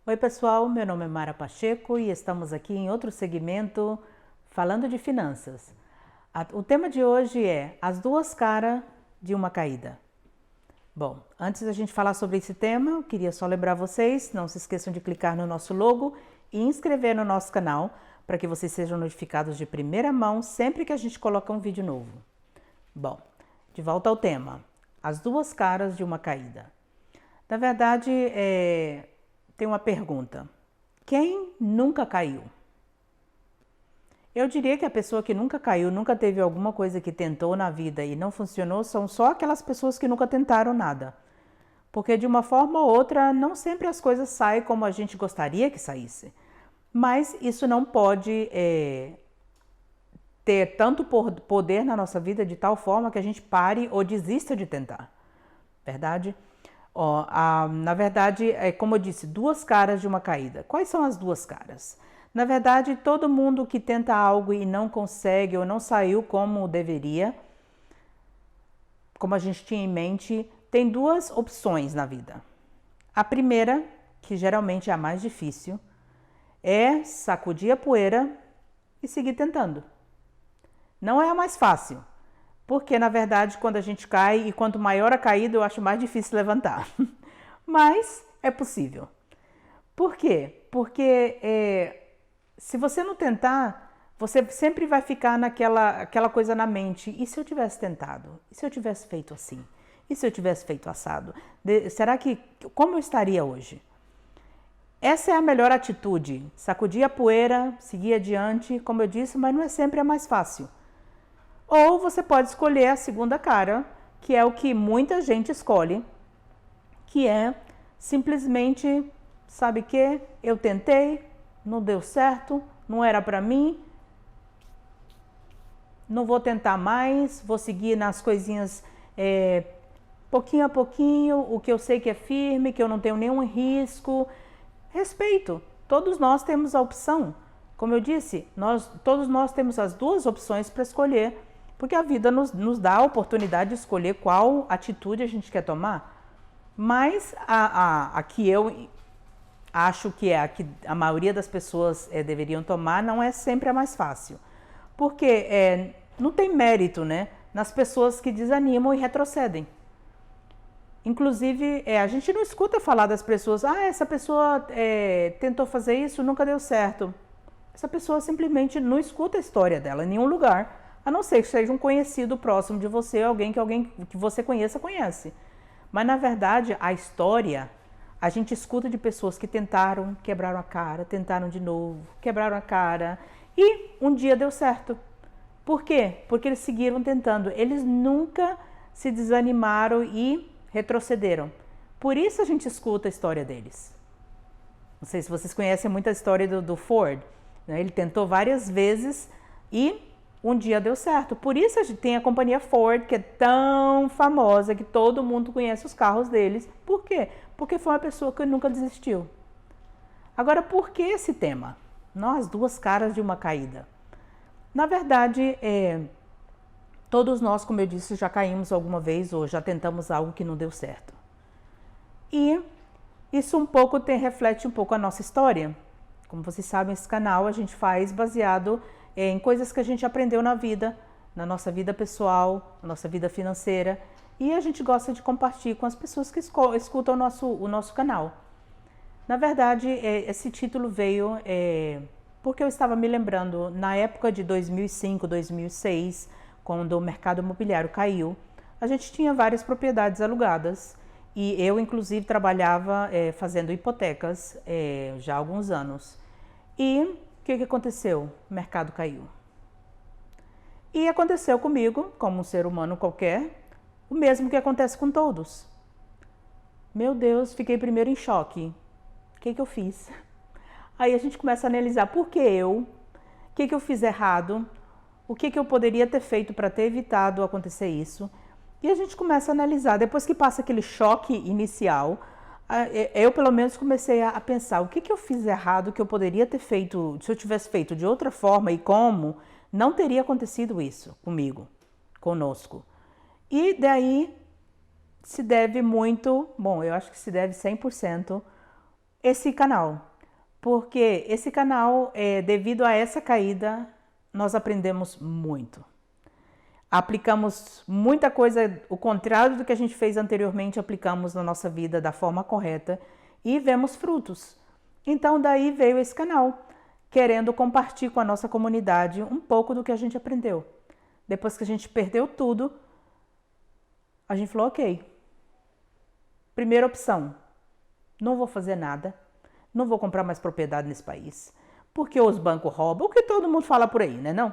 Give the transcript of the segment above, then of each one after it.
Oi pessoal, meu nome é Mara Pacheco e estamos aqui em outro segmento falando de finanças. O tema de hoje é as duas caras de uma caída. Bom, antes da gente falar sobre esse tema, eu queria só lembrar vocês, não se esqueçam de clicar no nosso logo e inscrever no nosso canal para que vocês sejam notificados de primeira mão sempre que a gente coloca um vídeo novo. Bom, de volta ao tema, as duas caras de uma caída. Na verdade, tem uma pergunta. Quem nunca caiu? Eu diria que a pessoa que nunca caiu, nunca teve alguma coisa que tentou na vida e não funcionou, são só aquelas pessoas que nunca tentaram nada. Porque de uma forma ou outra, não sempre as coisas saem como a gente gostaria que saísse. Mas isso não pode ter tanto poder na nossa vida de tal forma que a gente pare ou desista de tentar. Verdade? Na verdade, como eu disse, duas caras de uma caída. Quais são as duas caras? Na verdade, todo mundo que tenta algo e não consegue ou não saiu como deveria, como a gente tinha em mente, tem duas opções na vida. A primeira, que geralmente é a mais difícil, é sacudir a poeira e seguir tentando. Não é a mais fácil. Porque, na verdade, quando a gente cai, e quanto maior a caída, eu acho mais difícil levantar. Mas é possível. Por quê? Porque se você não tentar, você sempre vai ficar aquela coisa na mente. E se eu tivesse tentado? E se eu tivesse feito assim? E se eu tivesse feito assado? Como eu estaria hoje? Essa é a melhor atitude. Sacudir a poeira, seguir adiante, como eu disse, mas não é sempre a mais fácil. Ou você pode escolher a segunda cara, que é o que muita gente escolhe, que é simplesmente, sabe que eu tentei, não deu certo, não era para mim, não vou tentar mais, vou seguir nas coisinhas pouquinho a pouquinho, o que eu sei que é firme, que eu não tenho nenhum risco. Respeito, todos nós temos a opção. Como eu disse, todos nós temos as duas opções para escolher. Porque a vida nos dá a oportunidade de escolher qual atitude a gente quer tomar. Mas a que eu acho que é a que a maioria das pessoas deveriam tomar não é sempre a mais fácil. Porque não tem mérito, né, nas pessoas que desanimam e retrocedem. Inclusive, a gente não escuta falar das pessoas, essa pessoa tentou fazer isso, nunca deu certo. Essa pessoa simplesmente não escuta a história dela em nenhum lugar. A não ser que seja um conhecido próximo de você, alguém que você conhece. Mas, na verdade, a história, a gente escuta de pessoas que tentaram, quebraram a cara, tentaram de novo, quebraram a cara e um dia deu certo. Por quê? Porque eles seguiram tentando. Eles nunca se desanimaram e retrocederam. Por isso a gente escuta a história deles. Não sei se vocês conhecem muito a história do Ford, né? Ele tentou várias vezes e um dia deu certo. Por isso a gente tem a companhia Ford, que é tão famosa, que todo mundo conhece os carros deles. Por quê? Porque foi uma pessoa que nunca desistiu. Agora, por que esse tema? As duas caras de uma caída. Na verdade, todos nós, como eu disse, já caímos alguma vez ou já tentamos algo que não deu certo. E isso reflete um pouco a nossa história. Como vocês sabem, esse canal a gente faz baseado em coisas que a gente aprendeu na vida, na nossa vida pessoal, na nossa vida financeira, e a gente gosta de compartilhar com as pessoas que escutam o nosso canal. Na verdade, esse título veio porque eu estava me lembrando, na época de 2005, 2006, quando o mercado imobiliário caiu, a gente tinha várias propriedades alugadas, e eu, inclusive, trabalhava fazendo hipotecas já há alguns anos. E o que aconteceu? O mercado caiu. E aconteceu comigo, como um ser humano qualquer, o mesmo que acontece com todos. Meu Deus, fiquei primeiro em choque. O que eu fiz? Aí a gente começa a analisar por que eu, o que eu fiz errado, o que eu poderia ter feito para ter evitado acontecer isso. E a gente começa a analisar, depois que passa aquele choque inicial, eu pelo menos comecei a pensar o que eu fiz errado, que eu poderia ter feito, se eu tivesse feito de outra forma e como, não teria acontecido isso comigo, conosco. E daí se deve muito, eu acho que se deve 100% esse canal, porque esse canal, devido a essa caída, nós aprendemos muito. Aplicamos muita coisa, o contrário do que a gente fez anteriormente, aplicamos na nossa vida da forma correta e vemos frutos. Então daí veio esse canal, querendo compartilhar com a nossa comunidade um pouco do que a gente aprendeu. Depois que a gente perdeu tudo, a gente falou, ok, primeira opção, não vou fazer nada, não vou comprar mais propriedade nesse país, porque os bancos roubam, o que todo mundo fala por aí, né não?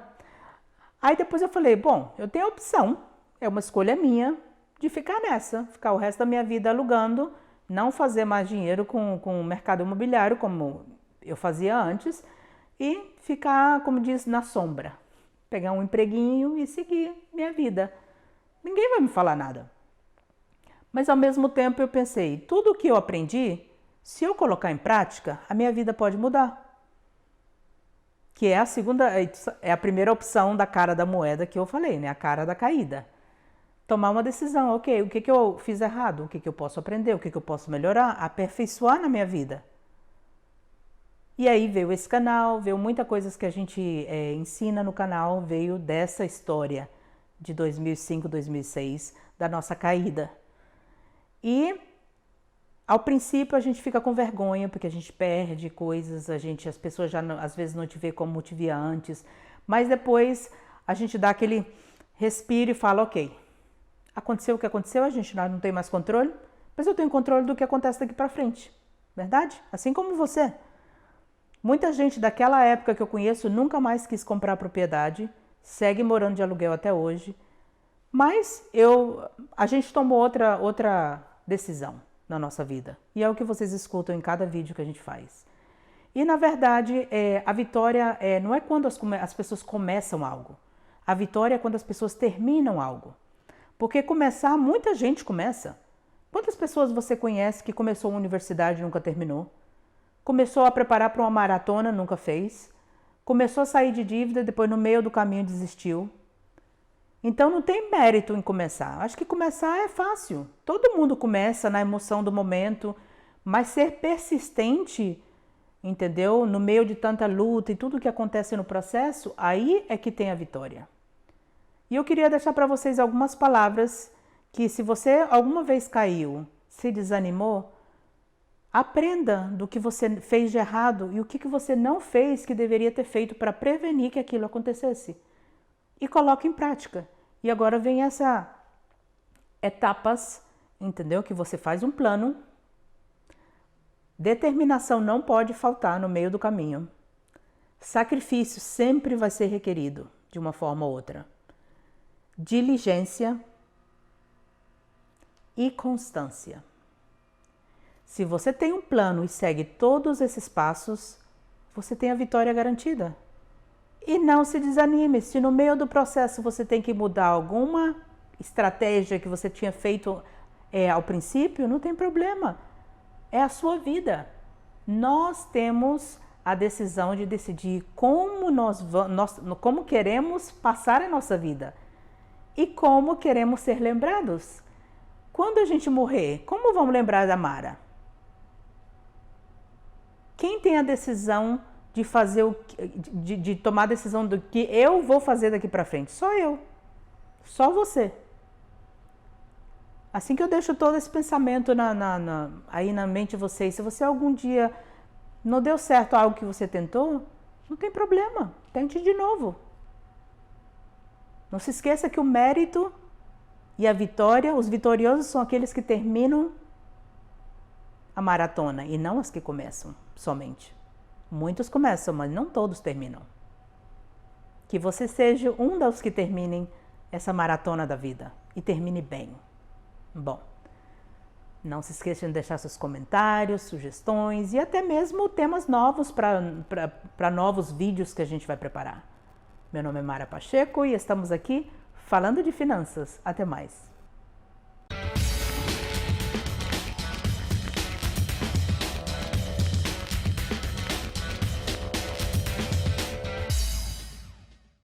Aí depois eu falei, bom, eu tenho a opção, é uma escolha minha de ficar nessa, ficar o resto da minha vida alugando, não fazer mais dinheiro com o mercado imobiliário como eu fazia antes e ficar, como diz, na sombra, pegar um empreguinho e seguir minha vida. Ninguém vai me falar nada. Mas ao mesmo tempo eu pensei, tudo o que eu aprendi, se eu colocar em prática, a minha vida pode mudar. Que é a segunda, é a primeira opção da cara da moeda que eu falei, né? A cara da caída. Tomar uma decisão, ok, o que eu fiz errado, o que eu posso aprender, o que eu posso melhorar, aperfeiçoar na minha vida. E aí veio esse canal, veio muitas coisas que a gente ensina no canal, veio dessa história de 2005, 2006, da nossa caída. E ao princípio a gente fica com vergonha porque a gente perde coisas, as pessoas já às vezes não te vê como te via antes, mas depois a gente dá aquele respiro e fala, ok, aconteceu o que aconteceu, a gente não tem mais controle, mas eu tenho controle do que acontece daqui para frente, verdade? Assim como você. Muita gente daquela época que eu conheço nunca mais quis comprar propriedade, segue morando de aluguel até hoje, mas a gente tomou outra decisão na nossa vida. E é o que vocês escutam em cada vídeo que a gente faz. E na verdade, a vitória não é quando as pessoas começam algo. A vitória é quando as pessoas terminam algo. Porque começar, muita gente começa. Quantas pessoas você conhece que começou uma universidade e nunca terminou? Começou a preparar para uma maratona, nunca fez? Começou a sair de dívida, depois no meio do caminho desistiu? Então não tem mérito em começar. Acho que começar é fácil. Todo mundo começa na emoção do momento, mas ser persistente, entendeu? No meio de tanta luta e tudo que acontece no processo, aí é que tem a vitória. E eu queria deixar para vocês algumas palavras que, se você alguma vez caiu, se desanimou, aprenda do que você fez de errado e o que você não fez que deveria ter feito para prevenir que aquilo acontecesse. E coloque em prática. E agora vem essa etapas, entendeu? Que você faz um plano. Determinação não pode faltar no meio do caminho. Sacrifício sempre vai ser requerido, de uma forma ou outra. Diligência e constância. Se você tem um plano e segue todos esses passos, você tem a vitória garantida. E não se desanime, se no meio do processo você tem que mudar alguma estratégia que você tinha feito ao princípio, não tem problema. É a sua vida. Nós temos a decisão de decidir como queremos passar a nossa vida e como queremos ser lembrados. Quando a gente morrer, como vamos lembrar da Mara? Quem tem a decisão de tomar a decisão do que eu vou fazer daqui para frente? Só eu. Só você. Assim que eu deixo todo esse pensamento aí na mente de vocês, se você algum dia não deu certo algo que você tentou, não tem problema, tente de novo. Não se esqueça que o mérito e a vitória, os vitoriosos são aqueles que terminam a maratona e não as que começam somente. Muitos começam, mas não todos terminam. Que você seja um dos que terminem essa maratona da vida e termine bem. Bom, não se esqueçam de deixar seus comentários, sugestões e até mesmo temas novos para novos vídeos que a gente vai preparar. Meu nome é Mara Pacheco e estamos aqui falando de finanças. Até mais.